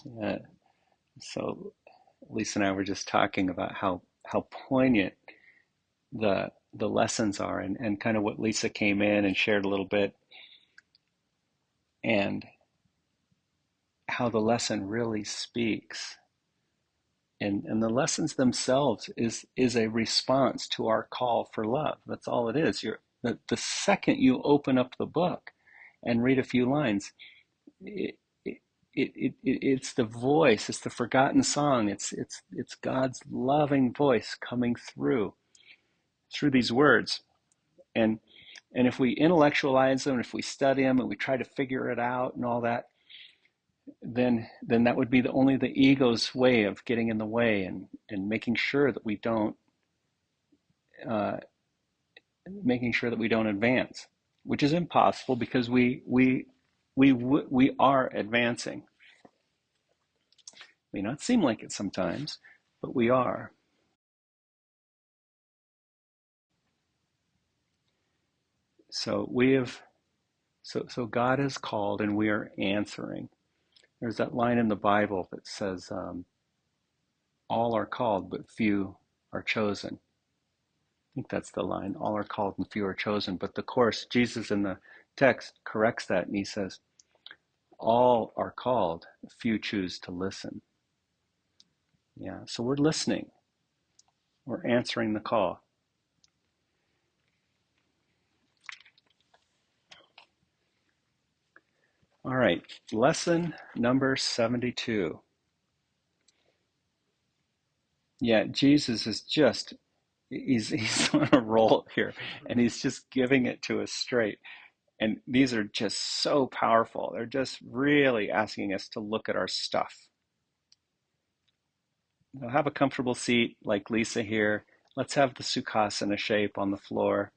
Uh, so Lisa and I were just talking about how poignant the lessons are, and kind of what Lisa came in and shared a little bit, and how the lesson really speaks. And the lessons themselves is a response to our call for love. That's all it is. The second you open up the book and read a few lines, it, it's the voice, it's the forgotten song, it's God's loving voice coming through these words. And and if we intellectualize them, if we study them, and we try to figure it out and all that, then that would be only the ego's way of getting in the way, and uh, making sure that we don't advance, which is impossible because we are advancing. May not seem like it sometimes, but we are. So we have so God has called, and we are answering. There's that line in the Bible that says, "All are called, but few are chosen." I think that's the line. All are called, and few are chosen. But the course, Jesus in the text corrects that, and he says, "All are called, few choose to listen." Yeah. So we're listening. We're answering the call. All right. Lesson number 72. Yeah, Jesus is just he's on a roll here, and he's just giving it to us straight. And these are just so powerful. They're just really asking us to look at our stuff. Now have a comfortable seat like Lisa here. Let's have the Sukhasana shape on the floor.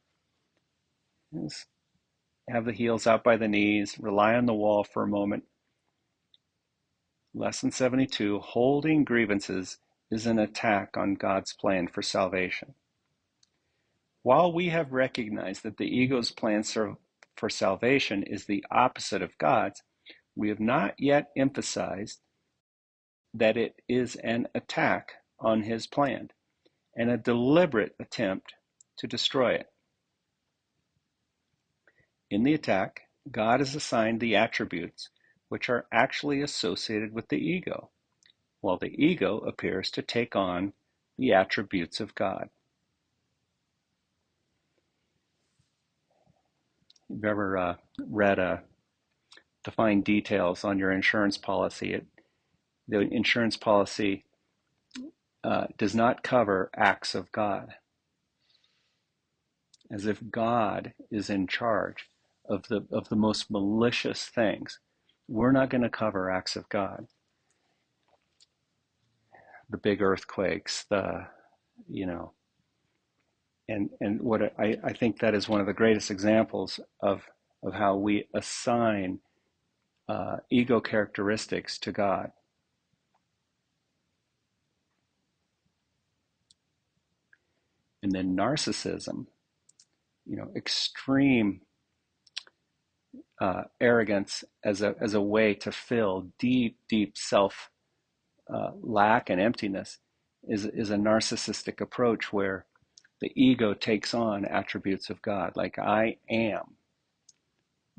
Just have the heels out by the knees. Rely on the wall for a moment. Lesson 72, holding grievances is an attack on God's plan for salvation. While we have recognized that the ego's plan for salvation is the opposite of God's, we have not yet emphasized that it is an attack on his plan and a deliberate attempt to destroy it. In the attack, God is assigned the attributes which are actually associated with the ego, while the ego appears to take on the attributes of God. You've ever read defined details on your insurance policy? The insurance policy does not cover acts of God, as if God is in charge of the most malicious things. We're not going to cover acts of God, the big earthquakes, the you know, and what I think that is one of the greatest examples of how we assign ego characteristics to God. And then narcissism, extreme arrogance as a way to fill deep self lack and emptiness is a narcissistic approach where the ego takes on attributes of God, like I am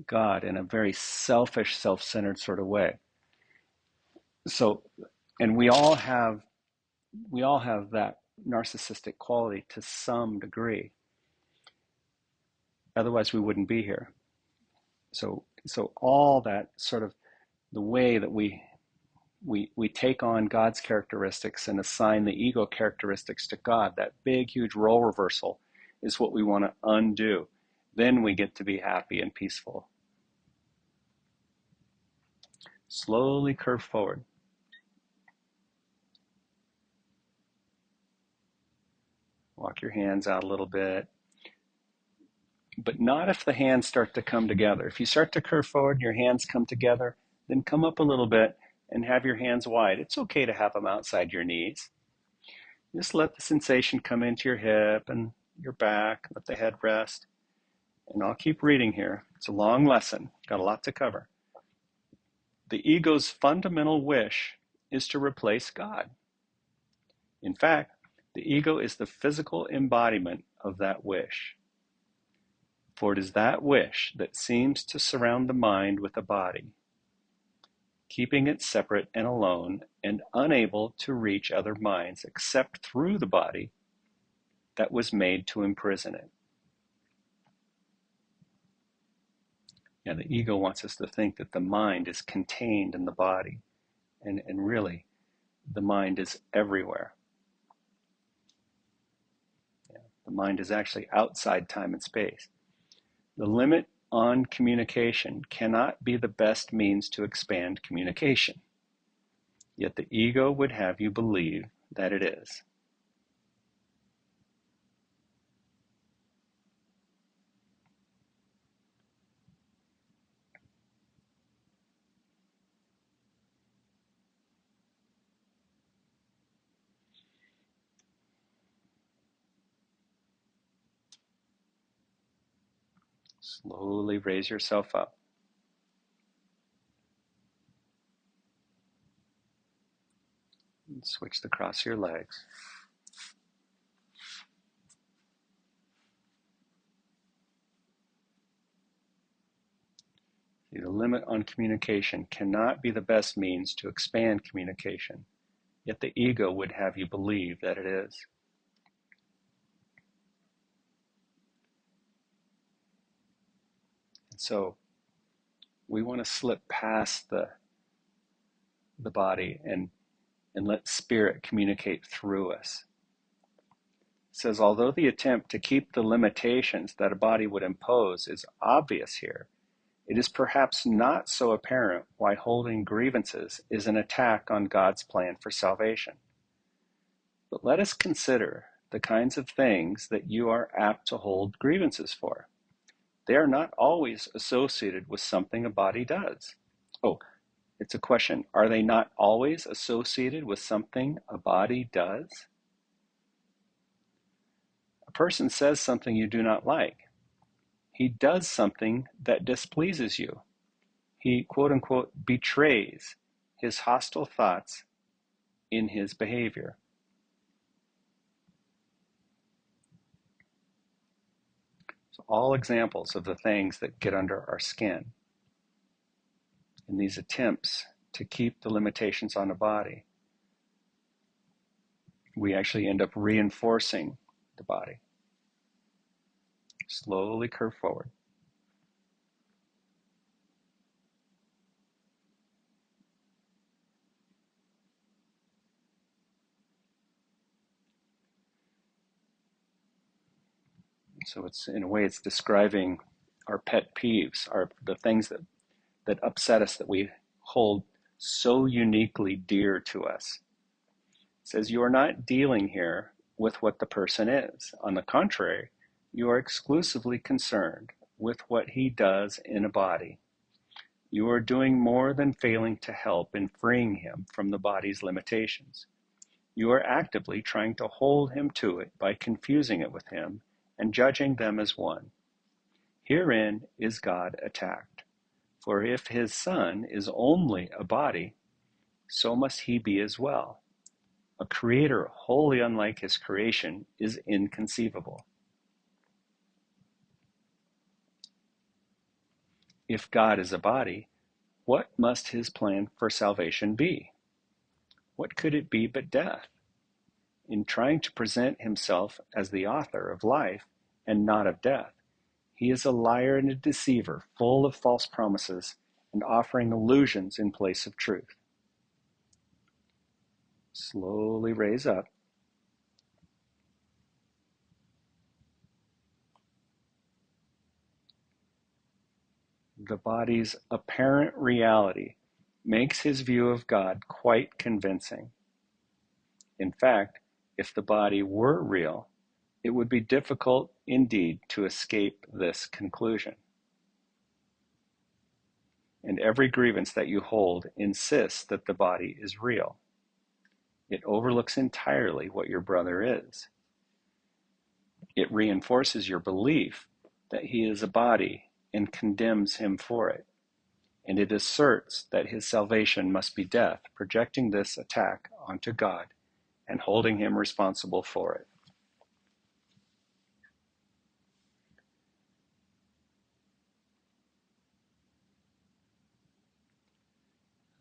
God, in a very selfish, self-centered sort of way. So, and we all have that narcissistic quality to some degree. Otherwise, we wouldn't be here. So all that sort of the way that we take on God's characteristics and assign the ego characteristics to God, that big, huge role reversal is what we want to undo. Then we get to be happy and peaceful. Slowly curve forward. Walk your hands out a little bit, but not if the hands start to come together. If you start to curve forward and your hands come together, then come up a little bit and have your hands wide. It's okay to have them outside your knees. Just let the sensation come into your hip and your back, let the head rest. And I'll keep reading here. It's a long lesson, got a lot to cover. The ego's fundamental wish is to replace God. In fact, the ego is the physical embodiment of that wish. For it is that wish that seems to surround the mind with a body, keeping it separate and alone and unable to reach other minds except through the body that was made to imprison it. Yeah, the ego wants us to think that the mind is contained in the body, and really, the mind is everywhere. Yeah, the mind is actually outside time and space. The limit on communication cannot be the best means to expand communication, yet the ego would have you believe that it is. Slowly raise yourself up. And switch the cross of your legs. The limit on communication cannot be the best means to expand communication, yet the ego would have you believe that it is. And so we want to slip past the body and let spirit communicate through us. It says, although the attempt to keep the limitations that a body would impose is obvious here, it is perhaps not so apparent why holding grievances is an attack on God's plan for salvation. But let us consider the kinds of things that you are apt to hold grievances for. They are not always associated with something a body does. Oh, it's a question. Are they not always associated with something a body does? A person says something you do not like. He does something that displeases you. He, quote unquote, betrays his hostile thoughts in his behavior. So all examples of the things that get under our skin in these attempts to keep the limitations on the body, we actually end up reinforcing the body. Slowly curve forward. So it's, in a way, it's describing our pet peeves, the things that upset us, that we hold so uniquely dear to us. It says you are not dealing here with what the person is. On the contrary, you are exclusively concerned with what he does in a body. You are doing more than failing to help in freeing him from the body's limitations. You are actively trying to hold him to it by confusing it with him and judging them as one. Herein is God attacked. For if his Son is only a body, so must he be as well. A creator wholly unlike his creation is inconceivable. If God is a body, what must his plan for salvation be? What could it be but death? In trying to present himself as the author of life and not of death, he is a liar and a deceiver, full of false promises and offering illusions in place of truth. Slowly raise up. The body's apparent reality makes his view of God quite convincing. In fact, if the body were real, it would be difficult indeed to escape this conclusion. And every grievance that you hold insists that the body is real. It overlooks entirely what your brother is. It reinforces your belief that he is a body and condemns him for it. and it asserts that his salvation must be death, projecting this attack onto God and holding him responsible for it.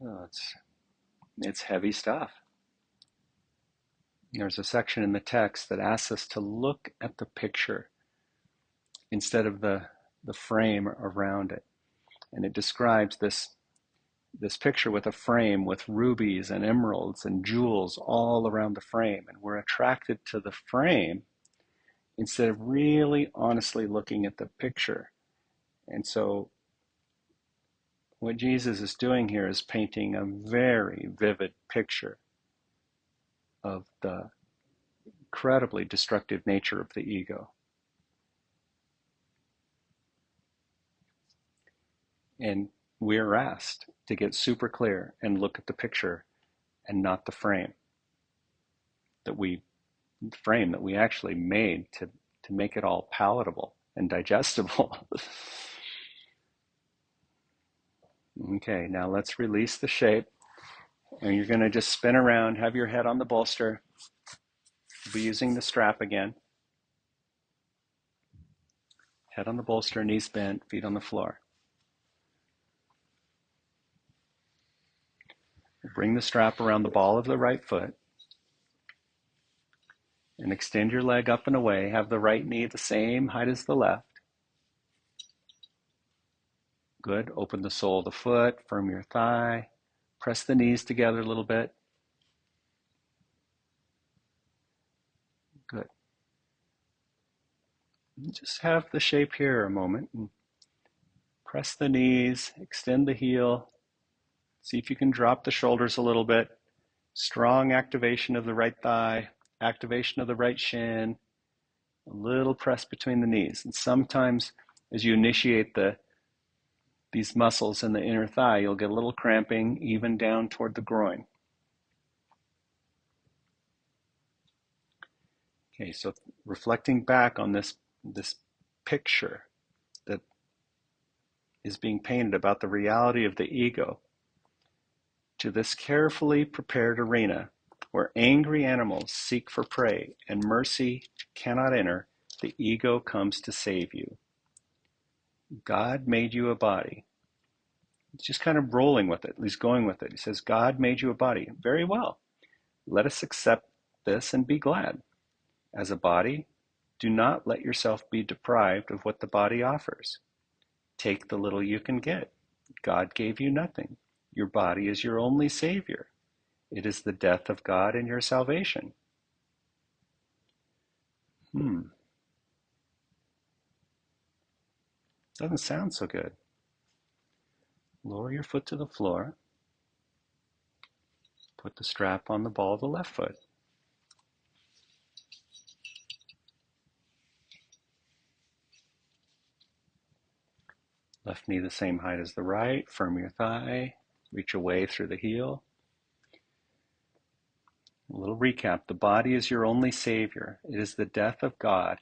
Oh, it's heavy stuff. There's a section in the text that asks us to look at the picture instead of the frame around it. And it describes this picture with a frame with rubies and emeralds and jewels all around the frame. And we're attracted to the frame instead of really honestly looking at the picture. And so what Jesus is doing here is painting a very vivid picture of the incredibly destructive nature of the ego. And we're asked to get super clear and look at the picture and not the frame that we actually made to make it all palatable and digestible. Okay, now let's release the shape. And you're going to just spin around, have your head on the bolster. We'll be using the strap again. Head on the bolster, knees bent, feet on the floor. Bring the strap around the ball of the right foot and extend your leg up and away. Have the right knee the same height as the left. Good. Open the sole of the foot, firm your thigh. Press the knees together a little bit. Good. Just have the shape here a moment. And press the knees, extend the heel. See if you can drop the shoulders a little bit. Strong activation of the right thigh, activation of the right shin, a little press between the knees. And sometimes as you initiate these muscles in the inner thigh, you'll get a little cramping even down toward the groin. Okay, so reflecting back on this picture that is being painted about the reality of the ego, to this carefully prepared arena where angry animals seek for prey and mercy cannot enter, the ego comes to save you. God made you a body. He's just kind of rolling with it. He's going with it. He says, God made you a body. Very well. Let us accept this and be glad. As a body, do not let yourself be deprived of what the body offers. Take the little you can get. God gave you nothing. Your body is your only savior. It is the death of God and your salvation. Doesn't sound so good. Lower your foot to the floor. Put the strap on the ball of the left foot. Left knee the same height as the right. Firm your thigh. Reach away through the heel. A little recap. The body is your only savior. It is the death of God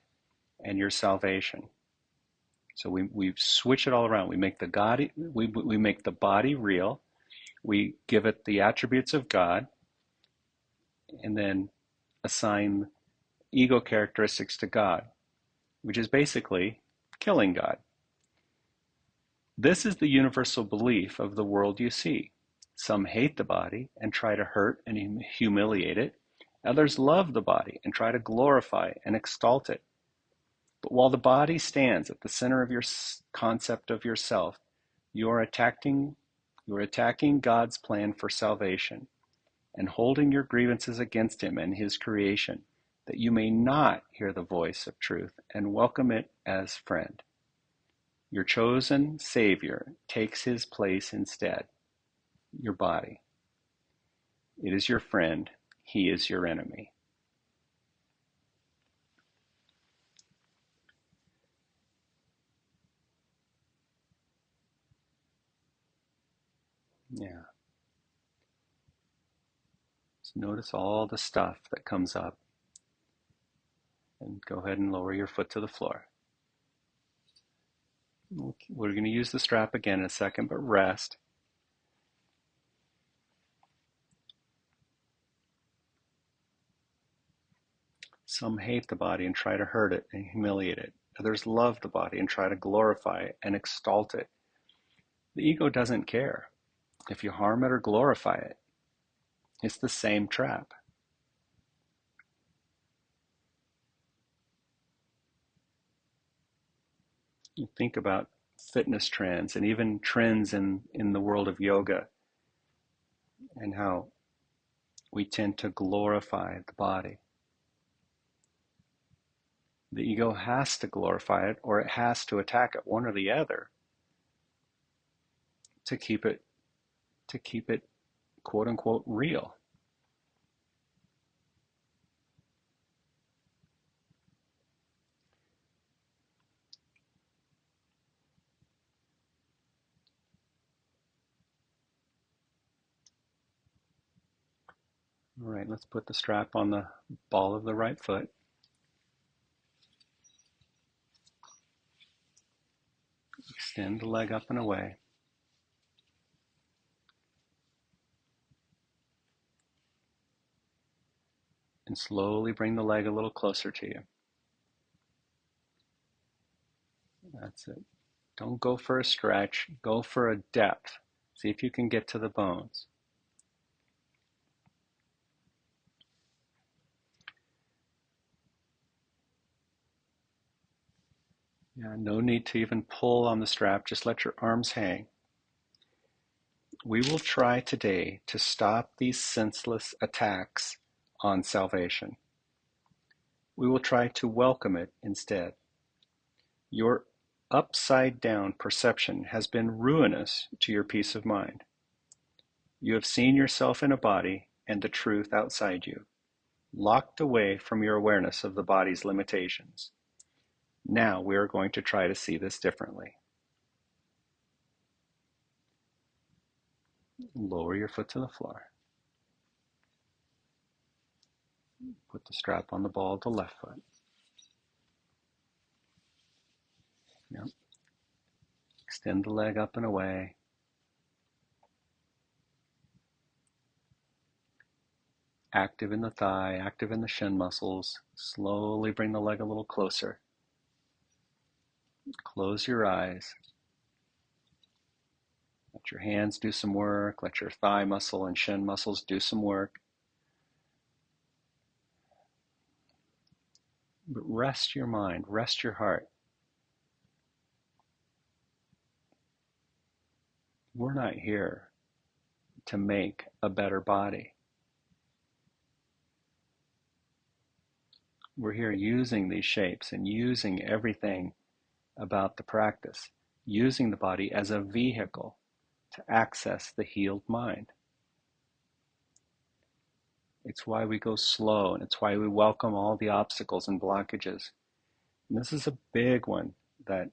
and your salvation. So we switch it all around. We make we make the body real. We give it the attributes of God, and then assign ego characteristics to God, which is basically killing God. This is the universal belief of the world you see. Some hate the body and try to hurt and humiliate it. Others love the body and try to glorify and exalt it. But while the body stands at the center of your concept of yourself, you are attacking God's plan for salvation and holding your grievances against him and his creation, that you may not hear the voice of truth and welcome it as friend. Your chosen Savior takes his place instead, your body. It is your friend. He is your enemy. Yeah. Just notice all the stuff that comes up. And go ahead and lower your foot to the floor. We're going to use the strap again in a second, but rest. Some hate the body and try to hurt it and humiliate it. Others love the body and try to glorify it and exalt it. The ego doesn't care if you harm it or glorify it. It's the same trap. You think about fitness trends and even trends in the world of yoga and how we tend to glorify the body. The ego has to glorify it or it has to attack it, one or the other, to keep it quote unquote real. All right, let's put the strap on the ball of the right foot. Extend the leg up and away. And slowly bring the leg a little closer to you. That's it. Don't go for a stretch, go for a depth. See if you can get to the bones. Yeah, no need to even pull on the strap, just let your arms hang. We will try today to stop these senseless attacks on salvation. We will try to welcome it instead. Your upside down perception has been ruinous to your peace of mind. You have seen yourself in a body and the truth outside you, locked away from your awareness of the body's limitations. Now we are going to try to see this differently. Lower your foot to the floor. Put the strap on the ball of the left foot. Yep. Extend the leg up and away. Active in the thigh, active in the shin muscles. Slowly bring the leg a little closer. Close your eyes. Let your hands do some work. Let your thigh muscle and shin muscles do some work. But rest your mind, rest your heart. We're not here to make a better body. We're here using these shapes and using everything about the practice, using the body as a vehicle to access the healed mind. It's why we go slow, and it's why we welcome all the obstacles and blockages. And this is a big one that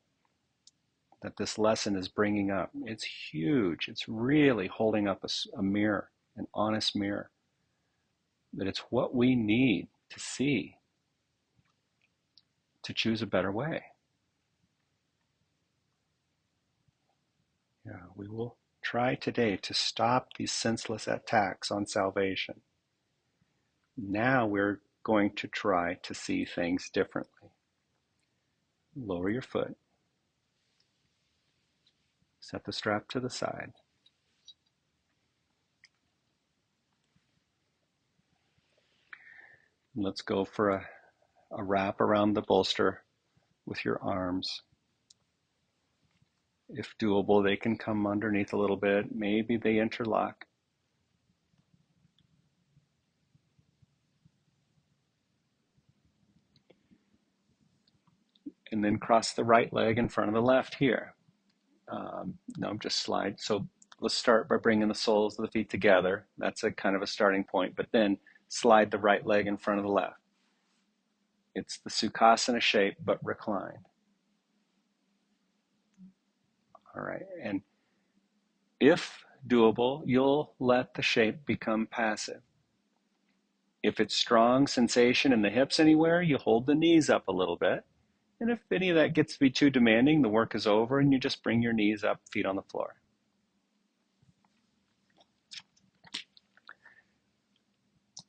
this lesson is bringing up. It's huge. It's really holding up a mirror, an honest mirror. That it's what we need to see to choose a better way. Yeah, we will try today to stop these senseless attacks on salvation. Now we're going to try to see things differently. Lower your foot. Set the strap to the side. Let's go for a wrap around the bolster with your arms. If doable, they can come underneath a little bit. Maybe they interlock. And then cross the right leg in front of the left here. No, just slide. So let's start by bringing the soles of the feet together. That's a kind of a starting point. But then slide the right leg in front of the left. It's the Sukhasana shape, but reclined. All right. And if doable, you'll let the shape become passive. If it's strong sensation in the hips anywhere, you hold the knees up a little bit And if any of that gets to be too demanding, the work is over and you just bring your knees up, feet on the floor.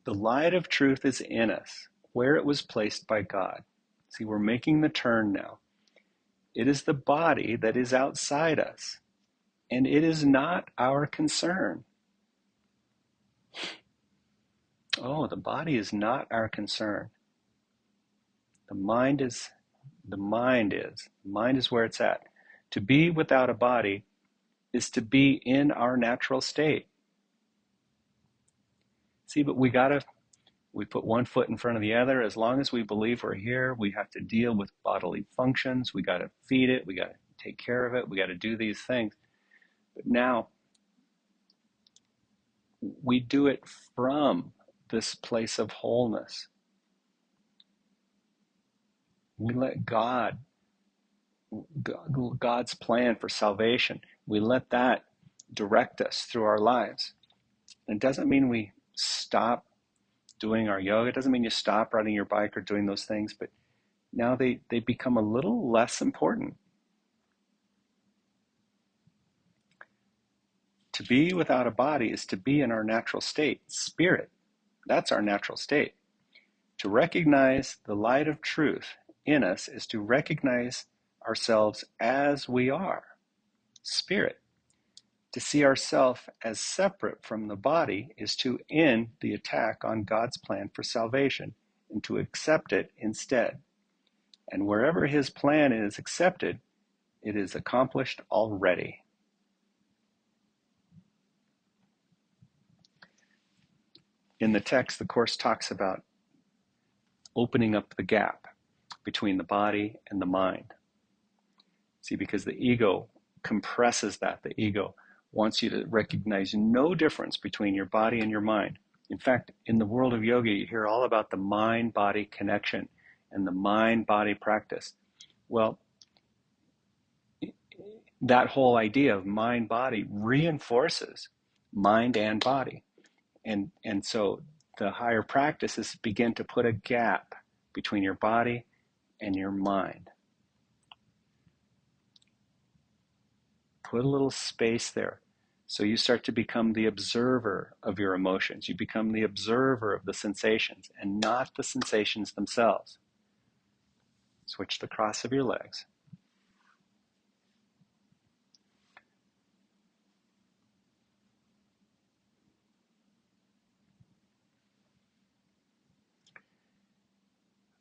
The light of truth is in us, where it was placed by God. See, we're making the turn now. It is the body that is outside us, and it is not our concern. Oh, the body is not our concern. The mind is. The mind is. The mind is where it's at. To be without a body is to be in our natural state. See, but we put one foot in front of the other. As long as we believe we're here, we have to deal with bodily functions. We got to feed it. We got to take care of it. We got to do these things. But now we do it from this place of wholeness. We let God's plan for salvation, we let that direct us through our lives. And it doesn't mean we stop doing our yoga. It doesn't mean you stop riding your bike or doing those things, but now they become a little less important. To be without a body is to be in our natural state, spirit. That's our natural state. To recognize the light of truth in us is to recognize ourselves as we are, spirit. To see ourselves as separate from the body is to end the attack on God's plan for salvation and to accept it instead. And wherever his plan is accepted, it is accomplished already. In the text, the Course talks about opening up the gap between the body and the mind. See, because the ego compresses that. The ego wants you to recognize no difference between your body and your mind. In fact, in the world of yoga, you hear all about the mind-body connection and the mind-body practice. Well, that whole idea of mind-body reinforces mind and body. And so the higher practices begin to put a gap between your body and your mind. Put a little space there. So you start to become the observer of your emotions. You become the observer of the sensations and not the sensations themselves. Switch the cross of your legs.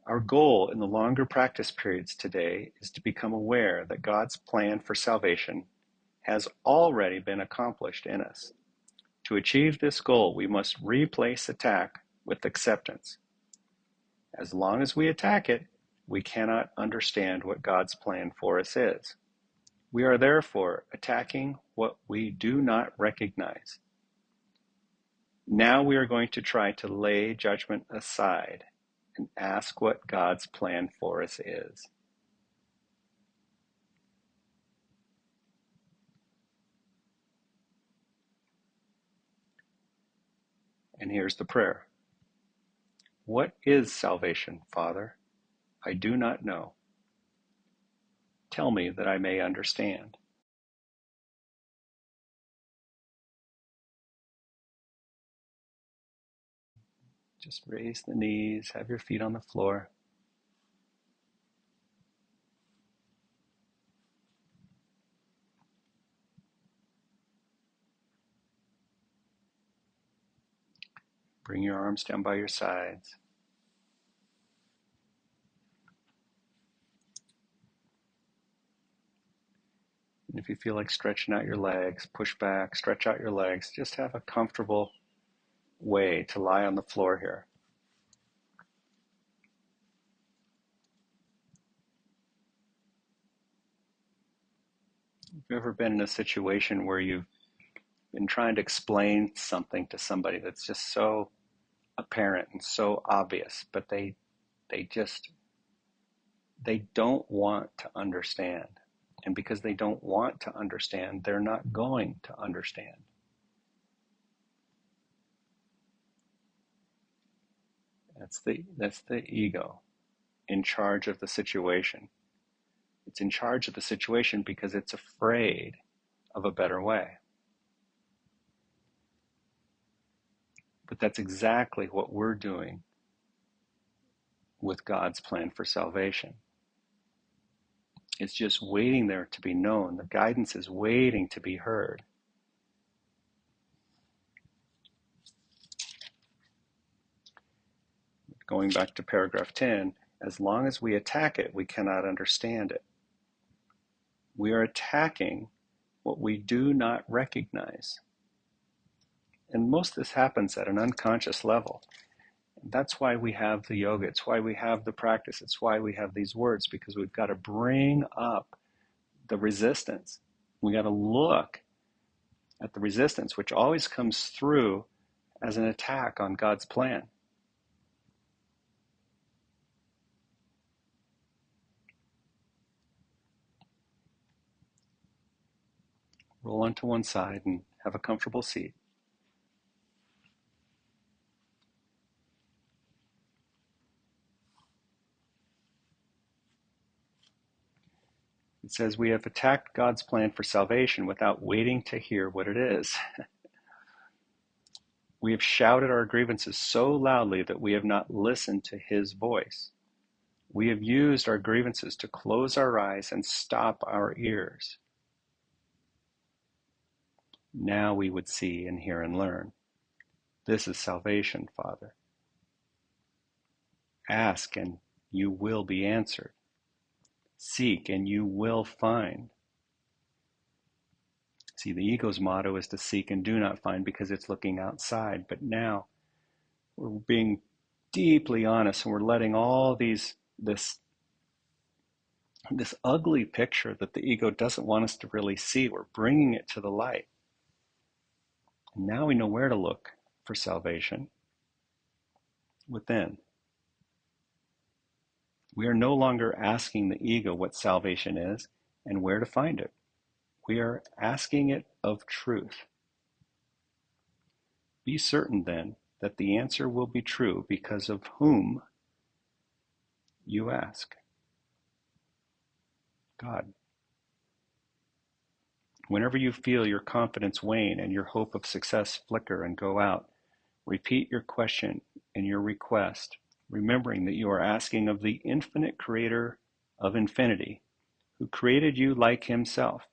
Our goal in the longer practice periods today is to become aware that God's plan for salvation has already been accomplished in us. To achieve this goal, we must replace attack with acceptance. As long as we attack it, we cannot understand what God's plan for us is. We are therefore attacking what we do not recognize. Now we are going to try to lay judgment aside and ask what God's plan for us is. And here's the prayer. What is salvation, Father? I do not know. Tell me that I may understand. Just raise the knees, have your feet on the floor. Bring your arms down by your sides. And if you feel like stretching out your legs, push back, stretch out your legs. Just have a comfortable way to lie on the floor here. Have you ever been in a situation where you've been trying to explain something to somebody that's just so apparent and so obvious, but they don't want to understand. And because they don't want to understand, they're not going to understand. That's the ego. in charge of the situation. It's in charge of the situation because it's afraid of a better way. But that's exactly what we're doing with God's plan for salvation. It's just waiting there to be known. The guidance is waiting to be heard. Going back to paragraph 10, as long as we attack it, we cannot understand it. We are attacking what we do not recognize. And most of this happens at an unconscious level. That's why we have the yoga. It's why we have the practice. It's why we have these words, because we've got to bring up the resistance. We got to look at the resistance, which always comes through as an attack on God's plan. Roll onto one side and have a comfortable seat. It says we have attacked God's plan for salvation without waiting to hear what it is. We have shouted our grievances so loudly that we have not listened to his voice. We have used our grievances to close our eyes and stop our ears. Now we would see and hear and learn. This is salvation, Father. Ask and you will be answered. Seek and you will find. See, the ego's motto is to seek and do not find because it's looking outside. But now we're being deeply honest and we're letting all this ugly picture that the ego doesn't want us to really see, we're bringing it to the light. And now we know where to look for salvation within. We are no longer asking the ego what salvation is and where to find it. We are asking it of truth. Be certain then that the answer will be true because of whom you ask. God. Whenever you feel your confidence wane and your hope of success flicker and go out, repeat your question and your request, remembering that you are asking of the infinite creator of infinity, who created you like himself.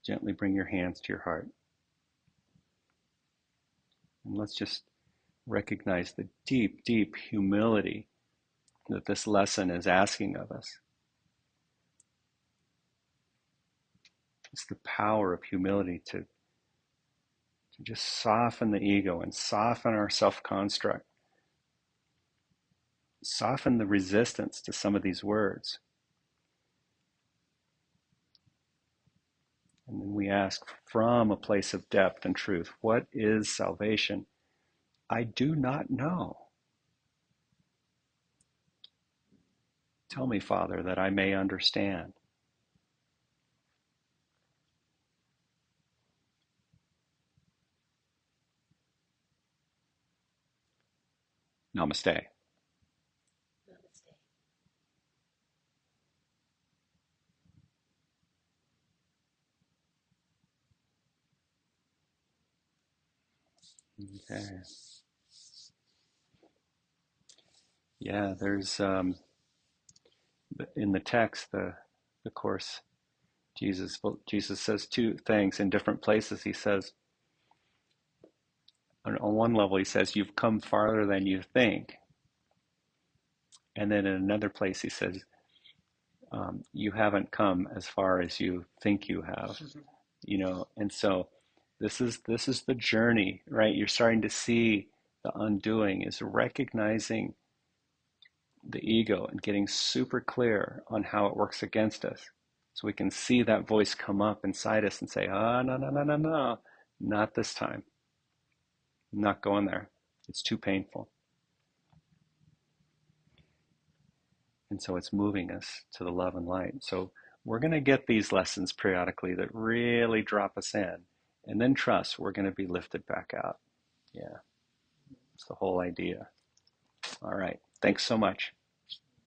Gently bring your hands to your heart. And let's just recognize the deep, deep humility that this lesson is asking of us. It's the power of humility to just soften the ego and soften our self-construct. Soften the resistance to some of these words. And then we ask from a place of depth and truth, what is salvation? I do not know. Tell me, Father, that I may understand. Namaste. Okay. Yeah, there's in the text, the course, Jesus says two things in different places. He says, on one level, he says, you've come farther than you think. And then in another place, he says, you haven't come as far as you think you have. And so this is the journey, right? You're starting to see the undoing is recognizing the ego and getting super clear on how it works against us. So we can see that voice come up inside us and say, no, no, no, no, no, not this time. I'm not going there. It's too painful. And so it's moving us to the love and light. So we're going to get these lessons periodically that really drop us in. And then trust, we're going to be lifted back out. Yeah, it's the whole idea. All right. Thanks so much.